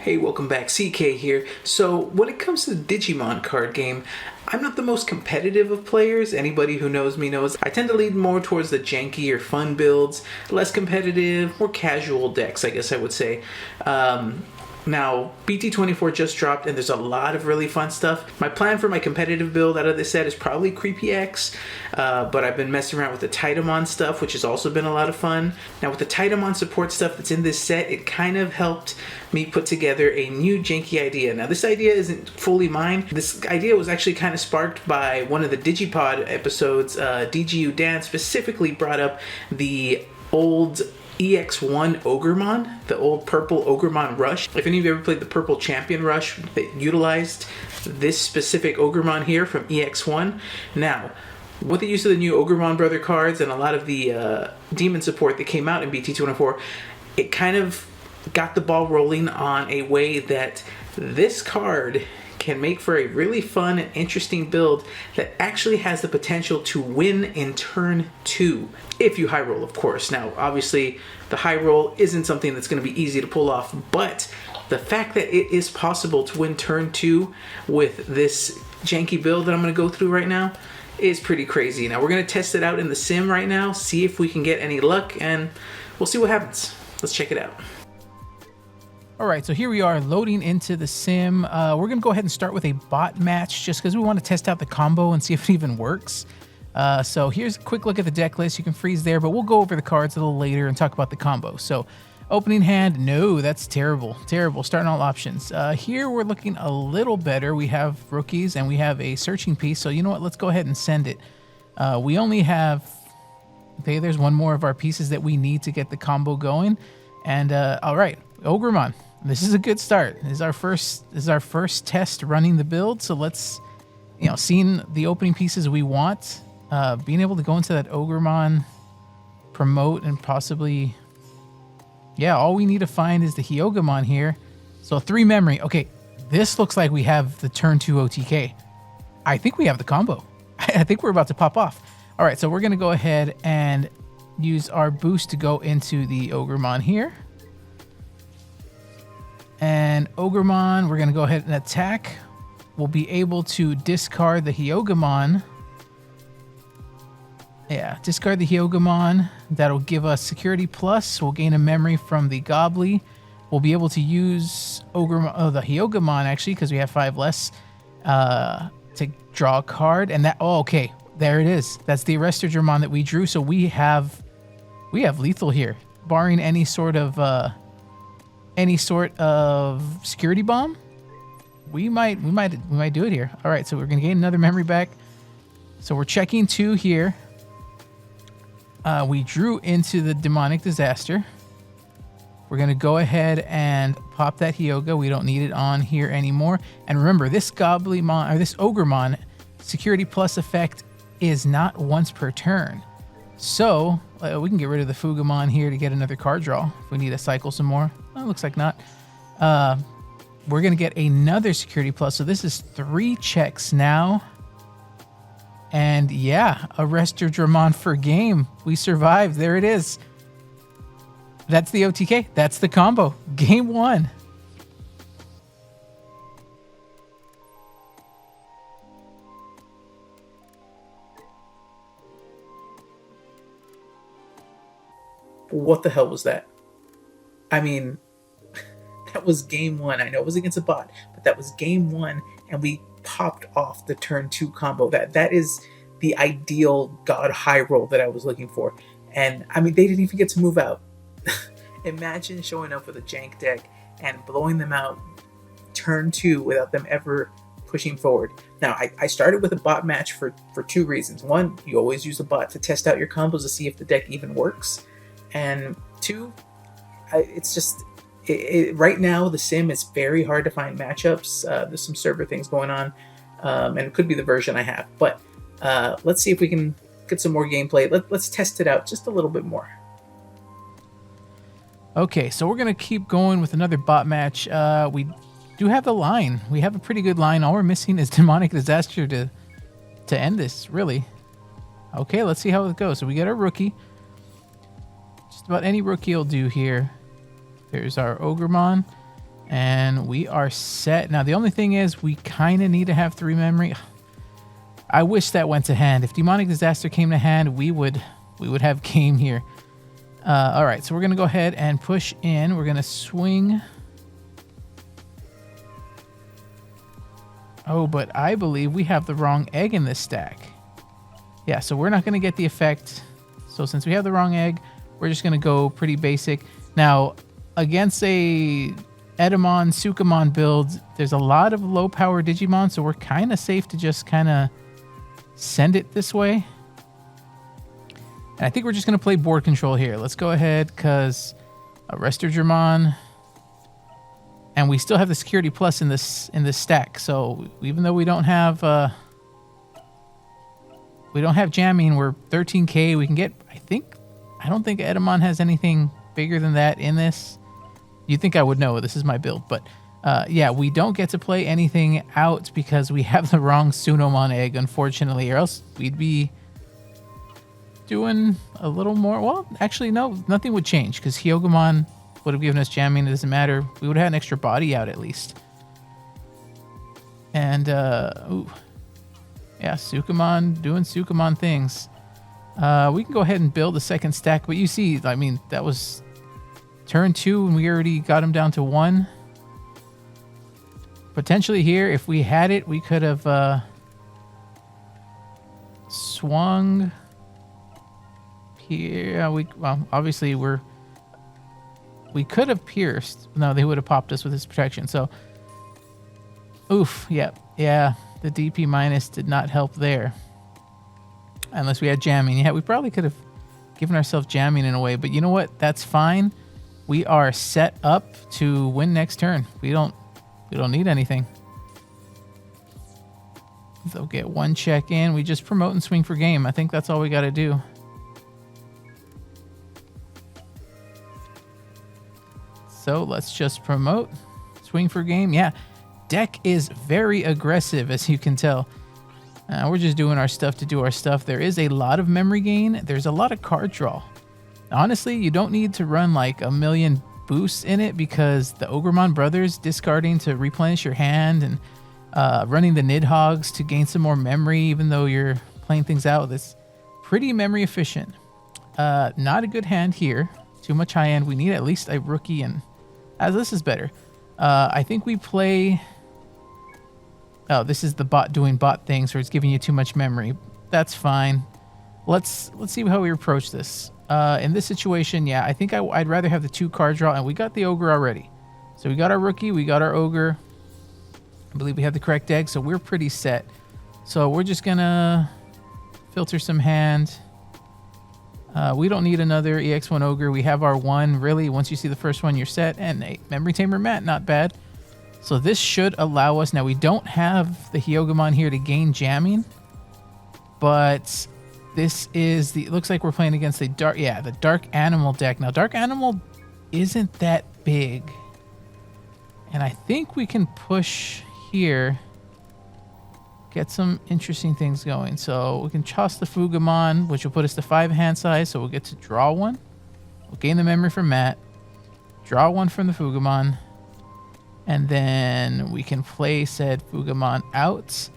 Hey, welcome back, CK here. So when it comes to the Digimon card game, I'm not the most competitive of players. Anybody who knows me knows I tend to lean more towards the janky or fun builds, less competitive, more casual decks, I guess I would say. Now, BT24 just dropped and there's a lot of really fun stuff. My plan for my competitive build out of this set is probably Creepy X, but I've been messing around with the Titamon stuff, which has also been a lot of fun. Now, with the Titamon support stuff that's in this set, it kind of helped me put together a new janky idea. Now, this idea isn't fully mine. This idea was actually kind of sparked by one of the Digipod episodes. DGU Dan specifically brought up the old EX1 Ogremon, the old purple Ogremon Rush. If any of you ever played the purple Champion Rush that utilized this specific Ogremon here from EX1. Now, with the use of the new Ogremon Brother cards and a lot of the demon support that came out in BT24, it kind of got the ball rolling on a way that this card can make for a really fun and interesting build that actually has the potential to win in turn 2. If you high roll, of course. Now, obviously, the high roll isn't something that's going to be easy to pull off, but the fact that it is possible to win turn 2 with this janky build that I'm going to go through right now is pretty crazy. Now, we're going to test it out in the sim right now, see if we can get any luck, and we'll see what happens. Let's check it out. All right, so here we are loading into the sim. We're going to go ahead and start with a bot match just because we want to test out the combo and see if it even works. So here's a quick look at the deck list. You can freeze there, but we'll go over the cards a little later and talk about the combo. So opening hand, no, that's terrible. Terrible. Starting all options. Here we're looking a little better. We have rookies and we have a searching piece. So you know what? Let's go ahead and send it. We only have... Okay, there's one more of our pieces that we need to get the combo going. And all right, Ogremon. This is a good start. This is our first test running the build. So let's, seeing the opening pieces we want, being able to go into that Ogremon, promote, and possibly, all we need to find is the Hyogamon here. So 3 memory. Okay, this looks like we have the turn 2 OTK. I think we have the combo. I think we're about to pop off. All right, so we're going to go ahead and use our boost to go into the Ogremon here. And Ogremon, we're going to go ahead and attack. We'll be able to discard the Hyogamon. Yeah, discard the Hyogamon. That'll give us security plus. We'll gain a memory from the Gobbly. We'll be able to use the Hyogamon, actually, because we have 5 less, to draw a card. And that, okay, there it is. That's the Arresterdramon that we drew. So we have lethal here, barring any sort of security bomb. We might do it here. All right, so we're gonna gain another memory back. So we're checking 2 here. We drew into the demonic disaster. We're gonna go ahead and pop that Hyoga. We don't need it on here anymore. And remember, this Gobblymon or this Ogremon security plus effect is not once per turn. So we can get rid of the Fugamon here to get another card draw if we need to cycle some more. Oh, looks like not. We're going to get another security plus. So this is 3 checks now. And yeah, Arresterdramon for game. We survived. There it is. That's the OTK. That's the combo. Game 1. What the hell was that? I mean, that was game 1. I know it was against a bot, but that was game 1, and we popped off the turn 2 combo. That is the ideal god high roll that I was looking for. And I mean, they didn't even get to move out. Imagine showing up with a jank deck and blowing them out turn 2 without them ever pushing forward. Now, I started with a bot match for 2 reasons. 1, you always use a bot to test out your combos to see if the deck even works. And 2, it's just right now the sim is very hard to find matchups. There's some server things going on, and it could be the version I have. But let's see if we can get some more gameplay. Let's test it out just a little bit more. Okay, so we're gonna keep going with another bot match. We do have the line. We have a pretty good line. All we're missing is demonic disaster to end this, really. Okay, let's see how it goes. So we get our rookie. Just about any rookie will do here. There's our Ogremon. And we are set. Now, the only thing is we kind of need to have 3 memory. I wish that went to hand. If Demonic Disaster came to hand, we would have game here. All right, so we're going to go ahead and push in. We're going to swing. Oh, but I believe we have the wrong egg in this stack. Yeah, so we're not going to get the effect. So since we have the wrong egg, we're just going to go pretty basic. Now, against a Edamon, Sukamon build, there's a lot of low power Digimon, so we're kind of safe to just kind of send it this way. And I think we're just going to play board control here. Let's go ahead, because Ogremon, and we still have the security plus in this stack. So even though we don't have jamming, we're 13k. We can get, I don't think Edamon has anything bigger than that in this. You'd think I would know. This is my build. But yeah, we don't get to play anything out because we have the wrong Sunomon egg, unfortunately, or else we'd be doing a little more. Well, actually, no, nothing would change because Hyogomon would have given us jamming. It doesn't matter. We would have had an extra body out at least. And, ooh. Yeah, Sukamon doing Sukamon things. We can go ahead and build a second stack, but you see, I mean, that was turn 2 and we already got him down to 1. Potentially here, if we had it, we could have swung here. Well, obviously we could have pierced. No, they would have popped us with his protection. So, oof, yeah. The DP minus did not help there. Unless we had jamming. Yeah, we probably could have given ourselves jamming in a way, but you know what? That's fine. We are set up to win next turn. We don't need anything. They'll get 1 check in. We just promote and swing for game. I think that's all we got to do. So let's just promote, swing for game. Yeah, deck is very aggressive, as you can tell. We're just doing our stuff to do our stuff. There is a lot of memory gain. There's a lot of card draw. Honestly, you don't need to run like a million boosts in it because the Ogremon brothers discarding to replenish your hand and running the Nidhogg's to gain some more memory, even though you're playing things out. That's pretty memory efficient. Not a good hand here. Too much high end. We need at least a rookie, and as this is better. I think we play. Oh, this is the bot doing bot things, where it's giving you too much memory. That's fine. Let's see how we approach this. In this situation, yeah, I think I'd rather have the 2 card draw, and we got the Ogre already. So we got our rookie, we got our Ogre. I believe we have the correct egg, so we're pretty set. So we're just gonna filter some hand. We don't need another EX1 Ogre. We have our 1. Really, once you see the first one, you're set. And a Memory Tamer Mat, not bad. So this should allow us. Now, we don't have the Hyogomon here to gain jamming, but this is the. It looks like we're playing against the dark. Yeah, the Dark Animal deck. Now, Dark Animal isn't that big, and I think we can push here. Get some interesting things going. So we can toss the Fugamon, which will put us to 5 hand size. So we'll get to draw 1. We'll gain the memory from Matt. Draw 1 from the Fugamon. And then we can play said Fugamon out,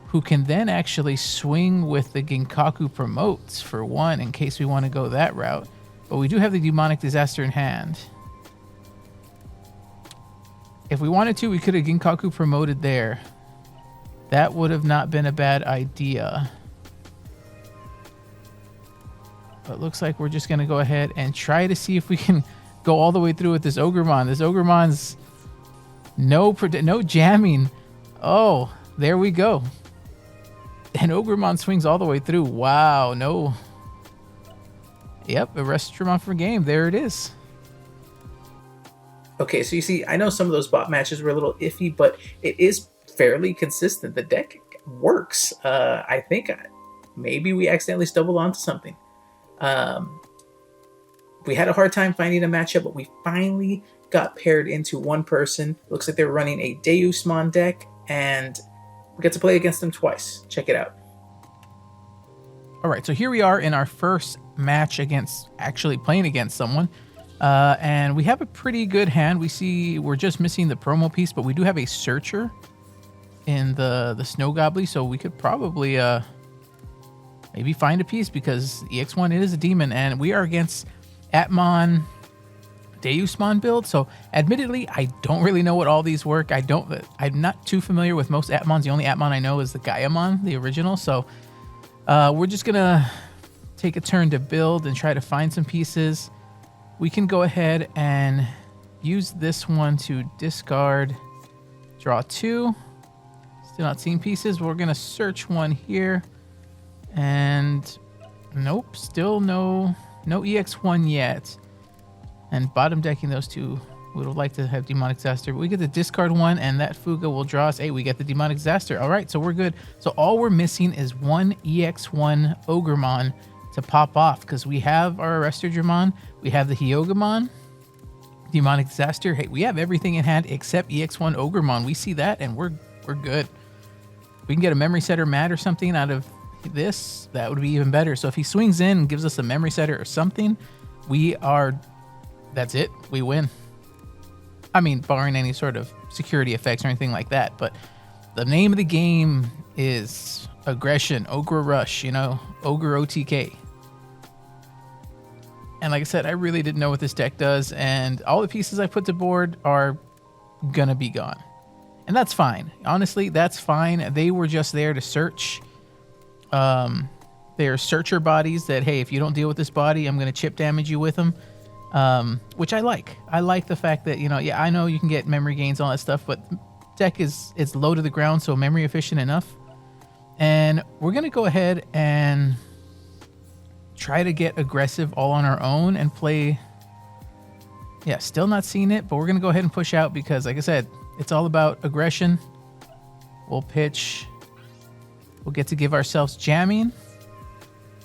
who can then actually swing with the Ginkaku promotes for 1 in case we want to go that route. But we do have the Demonic Disaster in hand. If we wanted to, we could have Ginkaku promoted there. That would have not been a bad idea. But looks like we're just going to go ahead and try to see if we can go all the way through with this Ogremon. This Ogremon's no jamming. Oh, there we go. And Ogremon swings all the way through. Wow, no. Yep, Ogremon for game. There it is. Okay, so you see, I know some of those bot matches were a little iffy, but it is fairly consistent. The deck works. I think maybe we accidentally stumbled onto something. We had a hard time finding a matchup, but we finally got paired into one person. Looks like they were running a Deusmon deck, and we got to play against them twice. Check it out. All right, so here we are in our first match against, actually playing against someone. And we have a pretty good hand. We see we're just missing the promo piece, but we do have a searcher in the Snow Gobbly, so we could probably maybe find a piece, because EX1 is a demon, and we are against Atmon Deusmon build. So admittedly, I don't really know what all these work. I'm not too familiar with most Atmons. The only Atmon I know is the Gaiamon, the original. So we're just gonna take a turn to build and try to find some pieces. We can go ahead and use this one to discard, draw 2. Still not seeing pieces. We're gonna search one here, and nope, still no EX1 yet. And bottom decking those two, we would like to have Demonic Disaster, but we get the discard one, and that Fuga will draw us. Hey, we get the Demonic Disaster. All right, so we're good. So all we're missing is one EX1 Ogremon to pop off, because we have our Arrestor Dramon, we have the Hyogamon, Demonic Disaster. Hey, we have everything in hand except EX1 Ogremon. We see that, and we're good. If we can get a Memory Setter Mat or something out of this, that would be even better. So if he swings in and gives us a Memory Setter or something, that's it. We win. I mean, barring any sort of security effects or anything like that. But the name of the game is aggression, Ogre Rush, Ogre OTK. And like I said, I really didn't know what this deck does. And all the pieces I put to board are going to be gone. And that's fine. Honestly, that's fine. They were just there to search. They're searcher bodies that, hey, if you don't deal with this body, I'm going to chip damage you with them. Which I like. I like the fact that, I know you can get memory gains, all that stuff, but deck it's low to the ground, so memory efficient enough. And we're going to go ahead and try to get aggressive all on our own and play. Yeah, still not seeing it, but we're going to go ahead and push out, because like I said, it's all about aggression. We'll pitch. We'll get to give ourselves jamming.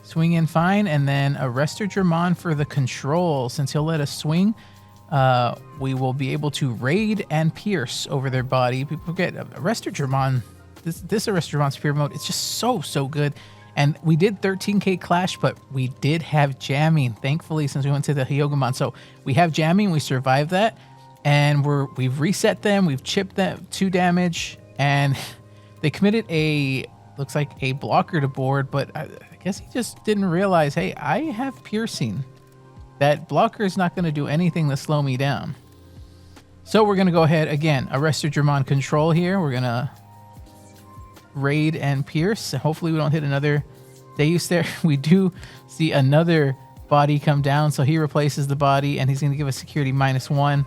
Swing in fine, and then Arrestor Dramon for the control. Since he'll let us swing, we will be able to raid and pierce over their body. People get Arrestor Dramon. This Arrestor Dramon Superior Mode, it's just so good. And we did 13k clash, but we did have jamming, thankfully, since we went to the Hyogamon. So we have jamming, we survived that, and we've reset them, we've chipped them 2 damage, and they committed looks like a blocker to board, but I guess he just didn't realize, hey, I have piercing. That blocker is not going to do anything to slow me down. So we're going to go ahead again, Arrestor Dramon control here. We're going to raid and pierce. Hopefully we don't hit another Deus there. We do see another body come down, so he replaces the body, and he's going to give us security -1.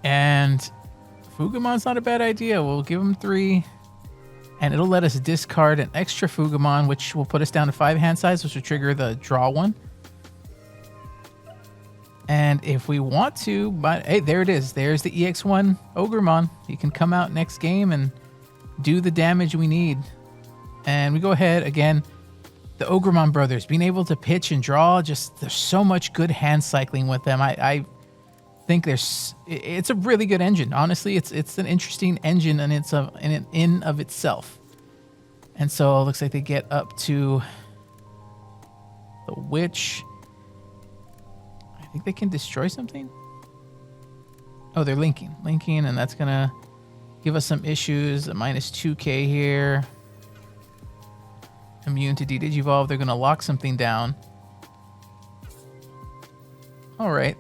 And Fugamon's not a bad idea. We'll give him 3. And it'll let us discard an extra Fugamon, which will put us down to 5 hand size, which will trigger the draw 1. And if we want to, but hey, there it is. There's the EX1 Ogremon. He can come out next game and do the damage we need. And we go ahead again. The Ogremon brothers being able to pitch and draw, there's so much good hand cycling with them. I think it's a really good engine. Honestly, it's an interesting engine, and it's in of itself. And so it looks like they get up to the witch. I think they can destroy something. Oh, they're linking, and that's gonna give us some issues. A -2k here. Immune to Digivolve. They're gonna lock something down. All right.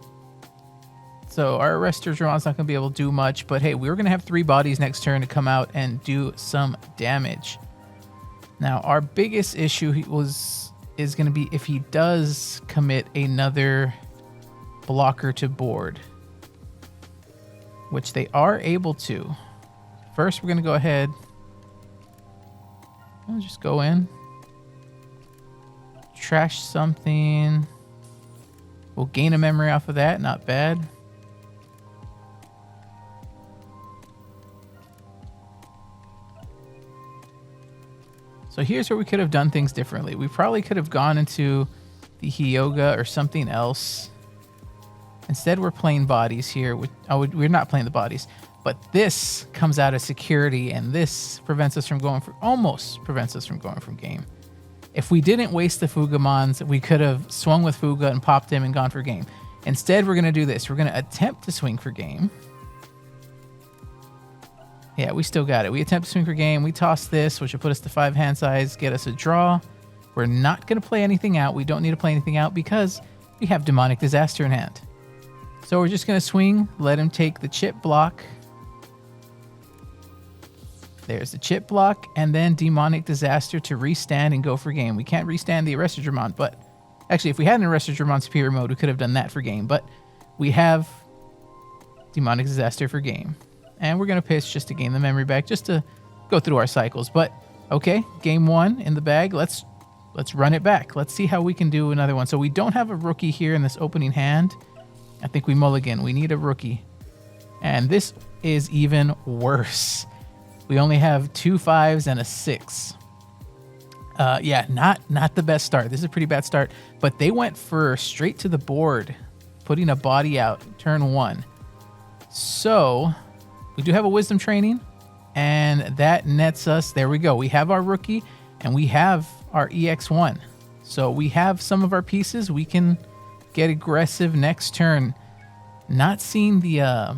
So our Arrestor Dramon's not going to be able to do much, but hey, we're going to have 3 bodies next turn to come out and do some damage. Now, our biggest issue is going to be if he does commit another blocker to board, which they are able to. First, we're going to go ahead. I'll just go in. Trash something. We'll gain a memory off of that. Not bad. So here's where we could have done things differently. We probably could have gone into the Hyoga or something else. Instead, we're playing bodies here. We're not playing the bodies, but this comes out of security, and this prevents us from almost prevents us from going from game. If we didn't waste the Fugamons, we could have swung with Fuga and popped him and gone for game. Instead, we're going to do this. We're going to attempt to swing for game. Yeah, we still got it. We attempt to swing for game. We toss this, which will put us to 5 hand size, get us a draw. We're not going to play anything out. We don't need to play anything out because we have Demonic Disaster in hand. So we're just going to swing, let him take the chip block. There's the chip block, and then Demonic Disaster to restand and go for game. We can't restand the Arrestor Dramon, but actually, if we had an Arrestor Dramon Superior mode, we could have done that for game, but we have Demonic Disaster for game. And we're going to pitch just to gain the memory back, just to go through our cycles. But, okay, game 1 in the bag. Let's run it back. Let's see how we can do another one. So we don't have a rookie here in this opening hand. I think we mulligan. We need a rookie. And this is even worse. We only have 2 5s and a 6. Yeah, not the best start. This is a pretty bad start. But they went for straight to the board, putting a body out turn 1. So we do have a wisdom training, and that nets us. There we go. We have our rookie, and we have our EX1. So we have some of our pieces. We can get aggressive next turn. Not seeing the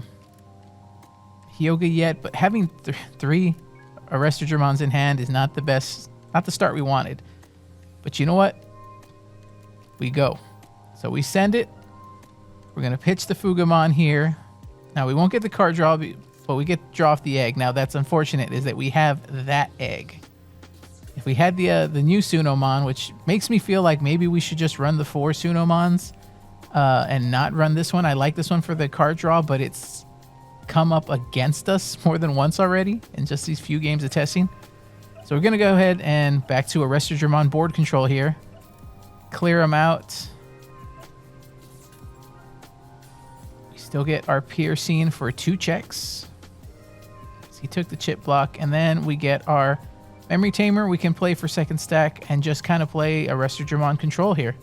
Hyoga yet, but having 3 Arrestor Dramons in hand is not the best, not the start we wanted. But you know what? We go. So we send it. We're going to pitch the Fugamon here. Now we won't get the card draw, but we get to draw off the egg. Now that's unfortunate, is that we have that egg. If we had the new Sunomon, which makes me feel like maybe we should just run the 4 Sunomons and not run this one. I like this one for the card draw, but it's come up against us more than once already in just these few games of testing. So we're going to go ahead and back to Arrestor Dramon board control here. Clear them out. We still get our piercing for 2 checks. So he took the chip block, and then we get our memory tamer. We can play for second stack and just kind of play Arrestor Dramon control here.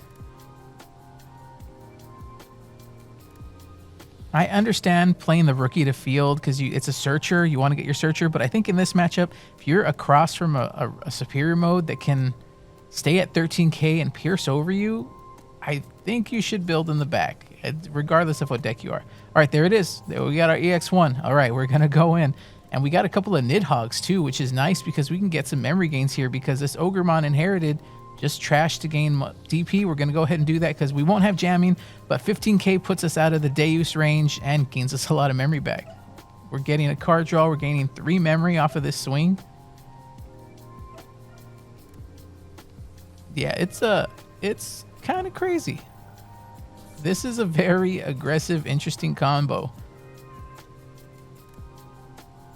I understand playing the rookie to field because it's a searcher. You want to get your searcher. But I think in this matchup, if you're across from a superior mode that can stay at 13k and pierce over you, I think you should build in the back, regardless of what deck you are. All right, there it is. There we got our EX1. All right, we're going to go in. And we got a couple of Nidhogg's too, which is nice because we can get some memory gains here because this Ogremon inherited just trash to gain DP. We're going to go ahead and do that because we won't have jamming, but 15k puts us out of the Deus range and gains us a lot of memory back. We're getting a card draw. We're gaining 3 memory off of this swing. Yeah, it's kind of crazy. This is a very aggressive, interesting combo.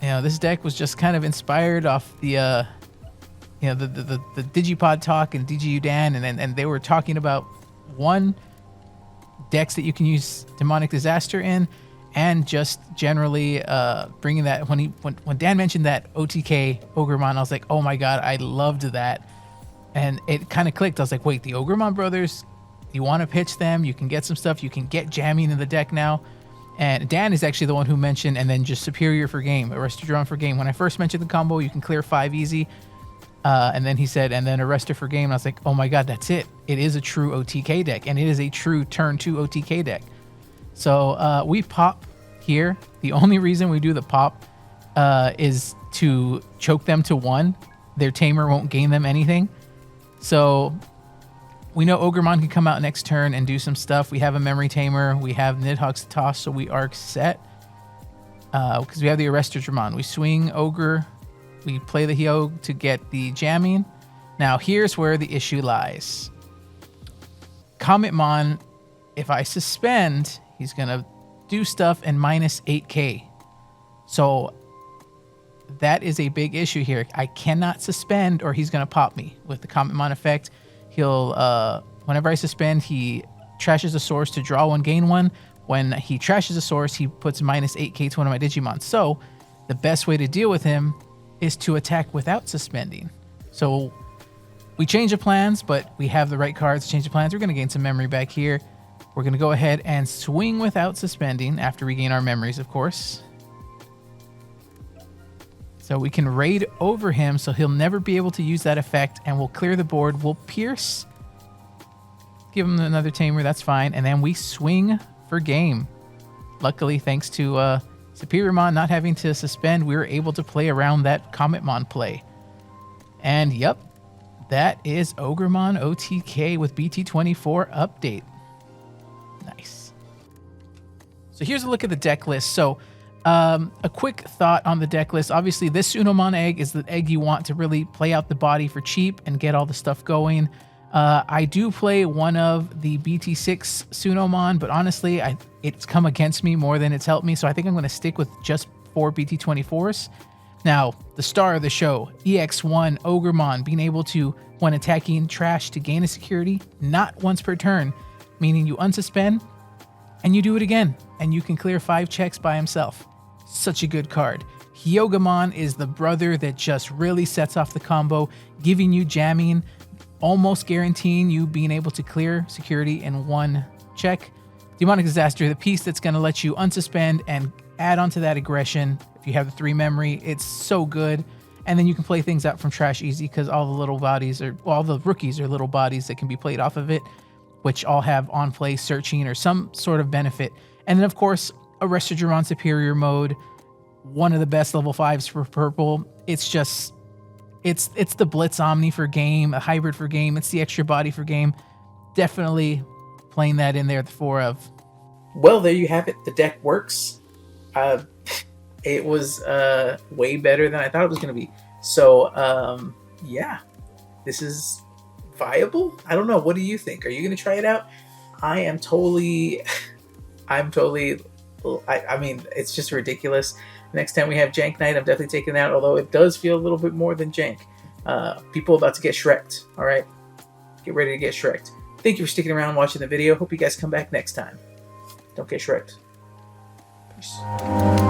You know, this deck was just kind of inspired off the the Digipod talk and DGU Dan, and they were talking about one, decks that you can use Demonic Disaster in, and just generally bringing that. When Dan mentioned that OTK Ogremon, I was like, oh my god, I loved that, and it kind of clicked. I was like, wait, the Ogremon brothers, you want to pitch them? You can get some stuff. You can get jamming in the deck now. And Dan is actually the one who mentioned, and then just Superior for game, Arrestor Dramon for game. When I first mentioned the combo, you can clear 5 easy. And then he said, and then Arrestor for game. And I was like, oh my god, that's it. It is a true OTK deck, and it is a true turn 2 OTK deck. So we pop here. The only reason we do the pop is to choke them to 1. Their tamer won't gain them anything. So we know Ogremon can come out next turn and do some stuff. We have a memory tamer. We have Nidhogg's to toss, so we are set. Because we have the Arrestor Dramon. We swing Ogre. We play the Hyog to get the jamming. Now, here's where the issue lies. Cometmon, if I suspend, he's going to do stuff and minus 8k. So that is a big issue here. I cannot suspend or he's going to pop me with the Cometmon effect. He'll, whenever I suspend, he trashes a source to draw 1, gain 1. When he trashes a source, he puts minus 8k to one of my Digimon. So the best way to deal with him is to attack without suspending. So we change the plans, but we have the right cards to change the plans. We're going to gain some memory back here. We're going to go ahead and swing without suspending after we gain our memories, of course. So we can raid over him, so he'll never be able to use that effect, and we'll clear the board. We'll pierce, give him another tamer, that's fine, and then we swing for game. Luckily, thanks to Superiormon not having to suspend, we were able to play around that Cometmon play. And yep, that is Ogremon OTK with BT24 update. Nice. So here's a look at the deck list. So a quick thought on the deck list. Obviously, this Sunomon egg is the egg you want to really play out the body for cheap and get all the stuff going. I do play one of the BT6 Sunomon, but honestly, it's come against me more than it's helped me, so I think I'm going to stick with just 4 BT24s. Now, the star of the show, EX1 Ogremon, being able to, when attacking trash, to gain a security, not once per turn, meaning you unsuspend, and you do it again, and you can clear 5 checks by himself. Such a good card. Hyogamon is the brother that just really sets off the combo, giving you jamming, almost guaranteeing you being able to clear security in 1 check. Demonic Disaster, the piece that's going to let you unsuspend and add onto that aggression. If you have the 3 memory, it's so good. And then you can play things out from trash easy because all the little bodies are, well, all the rookies are little bodies that can be played off of it, which all have on play searching or some sort of benefit. And then of course, Arrestageron Superior mode, one of the best level 5s for purple. It's just, it's the Blitz Omni for game, a hybrid for game. It's the extra body for game. Definitely playing that in there, the 4 of. Well, there you have it. The deck works. It was way better than I thought it was going to be. So, yeah, this is viable. I don't know. What do you think? Are you going to try it out? I am totally, I mean, it's just ridiculous. Next time we have Jank Night, I'm definitely taking it out, although it does feel a little bit more than Jank. People about to get Shrek'd, all right? Get ready to get Shrek'd. Thank you for sticking around watching the video. Hope you guys come back next time. Don't get Shrek'd. Peace.